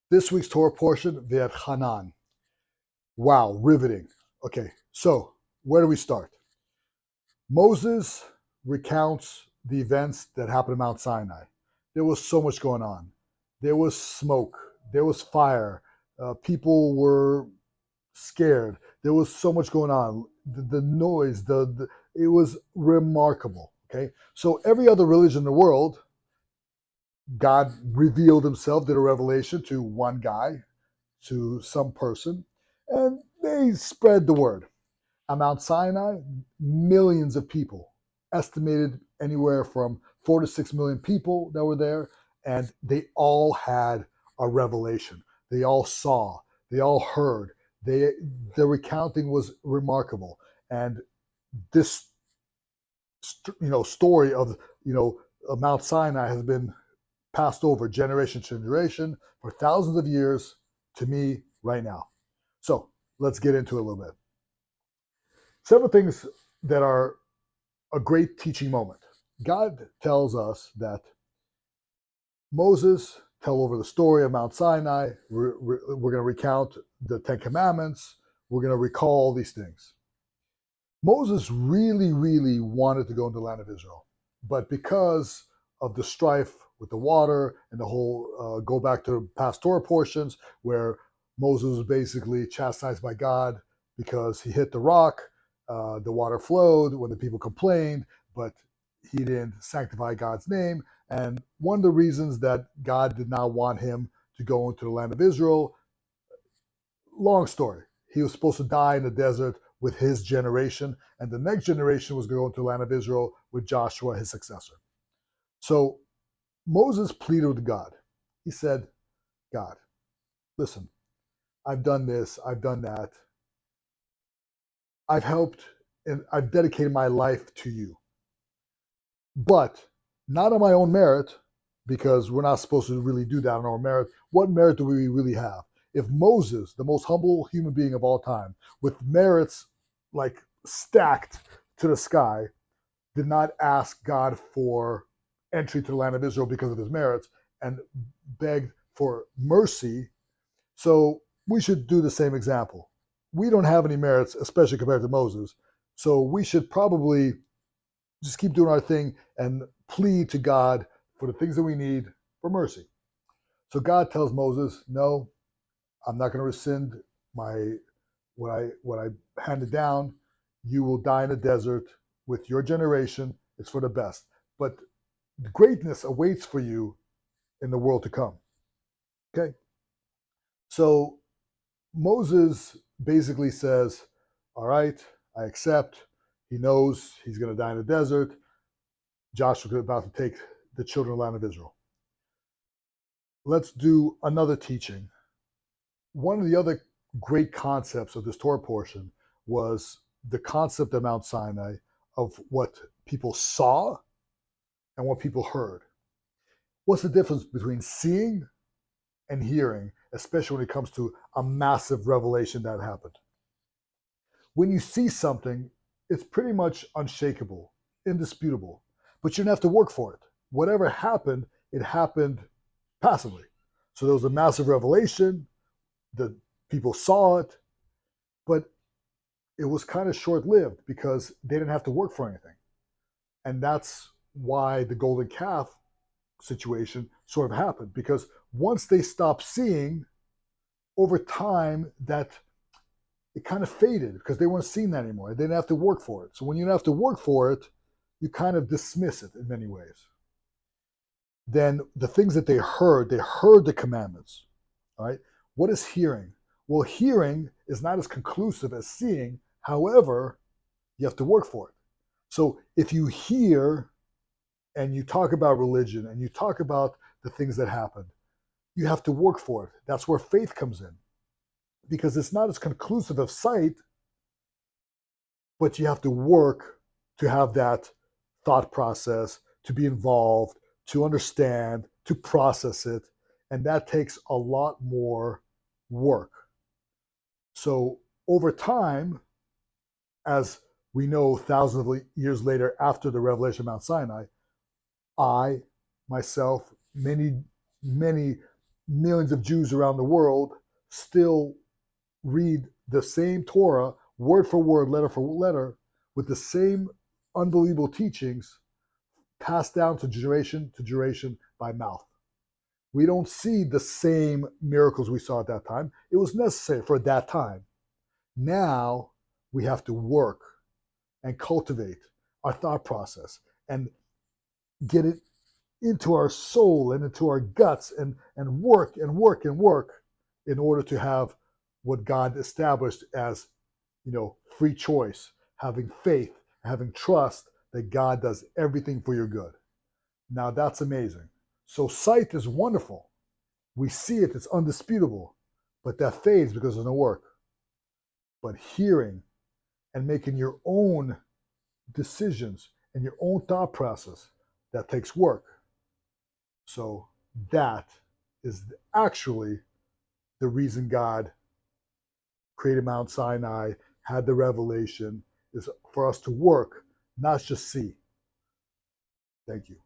This week's Torah portion, Ve'at Hanaan. Wow, riveting. Okay, so where do we start? Moses recounts the events that happened at Mount Sinai. There was so much going on. There was smoke. There was fire. People were scared. There was so much going on. The noise, it was remarkable. Okay, so every other religion in the world, God revealed himself, did a revelation to one guy, to some person, and they spread the word. At Mount Sinai, millions of people, estimated anywhere from 4 to 6 million people that were there, and they all had a revelation. They all saw, they all heard. The recounting was remarkable, and this story of Mount Sinai has been passed over generation to generation for thousands of years to me right now. So let's get into it a little bit. Several things that are a great teaching moment. God tells us that Moses tell over the story of Mount Sinai. We're going to recount the Ten Commandments. We're going to recall these things. Moses really, really wanted to go into the land of Israel, but because of the strife with the water and the whole go back to past Torah portions where Moses was basically chastised by God because he hit the rock, the water flowed when the people complained, but he didn't sanctify God's name. And one of the reasons that God did not want him to go into the land of Israel, long story, he was supposed to die in the desert with his generation, and the next generation was going to go into the land of Israel with Joshua, his successor. So Moses pleaded with God. He said, God, listen, I've done this, I've done that. I've helped and I've dedicated my life to you. But not on my own merit, because we're not supposed to really do that on our merit. What merit do we really have? If Moses, the most humble human being of all time, with merits like stacked to the sky, did not ask God for entry to the land of Israel because of his merits and begged for mercy, so we should do the same example. We don't have any merits, especially compared to Moses, so we should probably just keep doing our thing and plead to God for the things that we need for mercy. So God tells Moses, no, I'm not going to rescind my what I handed down. You will die in the desert with your generation. It's for the best. But greatness awaits for you in the world to come. Okay? So Moses basically says, all right, I accept. He knows he's going to die in the desert. Joshua is about to take the children of the land of Israel. Let's do another teaching. One of the other great concepts of this Torah portion was the concept of Mount Sinai of what people saw and what people heard. What's the difference between seeing and hearing, especially when it comes to a massive revelation that happened? When you see something, it's pretty much unshakable, indisputable, but you don't have to work for it. Whatever happened, it happened passively. So there was a massive revelation, the people saw it, but it was kind of short-lived because they didn't have to work for anything. And that's why the golden calf situation sort of happened, because once they stopped seeing, over time that it kind of faded because they weren't seeing that anymore. They didn't have to work for it. So when you don't have to work for it, you kind of dismiss it in many ways. Then the things that they heard the commandments. All right. What is hearing? Well, hearing is not as conclusive as seeing. However, you have to work for it. So if you hear and you talk about religion and you talk about the things that happened, you have to work for it. That's where faith comes in, because it's not as conclusive of sight, but you have to work to have that thought process, to be involved, to understand, to process it. And that takes a lot more work. So over time, as we know, thousands of years later after the revelation of Mount Sinai, I, myself, many millions of Jews around the world still read the same Torah, word for word, letter for letter, with the same unbelievable teachings passed down to generation by mouth. We don't see the same miracles we saw at that time. It was necessary for that time. Now we have to work and cultivate our thought process and get it into our soul and into our guts and work and work and work in order to have what God established as, free choice, having faith, having trust that God does everything for your good. Now that's amazing. So sight is wonderful. We see it, it's undisputable, but that fades because there's no work. But hearing and making your own decisions and your own thought process, that takes work. So that is actually the reason God created Mount Sinai, had the revelation, is for us to work, not just see. Thank you.